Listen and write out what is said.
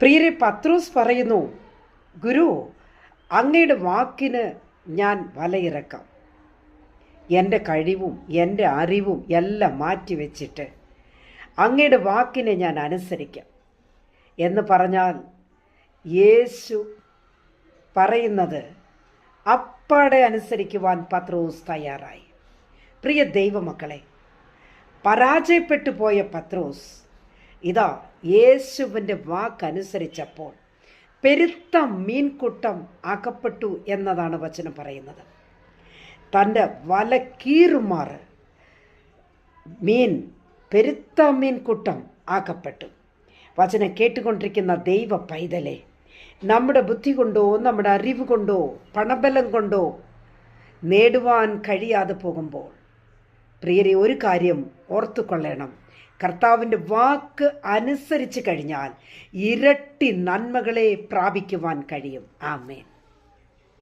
പ്രിയരെ, പത്രോസ് പറയുന്നു, ഗുരു, അങ്ങയുടെ വാക്കിന് ഞാൻ വലയിറക്കാം. എൻ്റെ കഴിവും എൻ്റെ അറിവും എല്ലാം മാറ്റിവെച്ചിട്ട് അങ്ങയുടെ വാക്കിനെ ഞാൻ അനുസരിക്കാം എന്ന് പറഞ്ഞാൽ യേശു പറയുന്നത് അപ്പാടെ അനുസരിക്കുവാൻ പത്രോസ് തയ്യാറായി. പ്രിയ ദൈവമക്കളെ, പരാജയപ്പെട്ടു പോയ പത്രോസ് ഇതാ യേശുവിൻ്റെ വാക്കനുസരിച്ചപ്പോൾ പെരുത്ത മീൻകൂട്ടം അകപ്പെട്ടു എന്നതാണ് വചനം പറയുന്നത്. തൻ്റെ വല കീറുമാറ് പെരുത്ത മീൻകൂട്ടം ആക്കപ്പെട്ടു. വചനം കേട്ടുകൊണ്ടിരിക്കുന്ന ദൈവ പൈതലെ, നമ്മുടെ ബുദ്ധി കൊണ്ടോ നമ്മുടെ അറിവ് കൊണ്ടോ പണബലം കൊണ്ടോ നേടുവാൻ കഴിയാതെ പോകുമ്പോൾ പ്രിയരെ, ഒരു കാര്യം ഓർത്തുകൊള്ളണം. കർത്താവിൻ്റെ വാക്ക് അനുസരിച്ച് കഴിഞ്ഞാൽ ഇരട്ടി നന്മകളെ പ്രാപിക്കുവാൻ കഴിയും. ആമേൻ.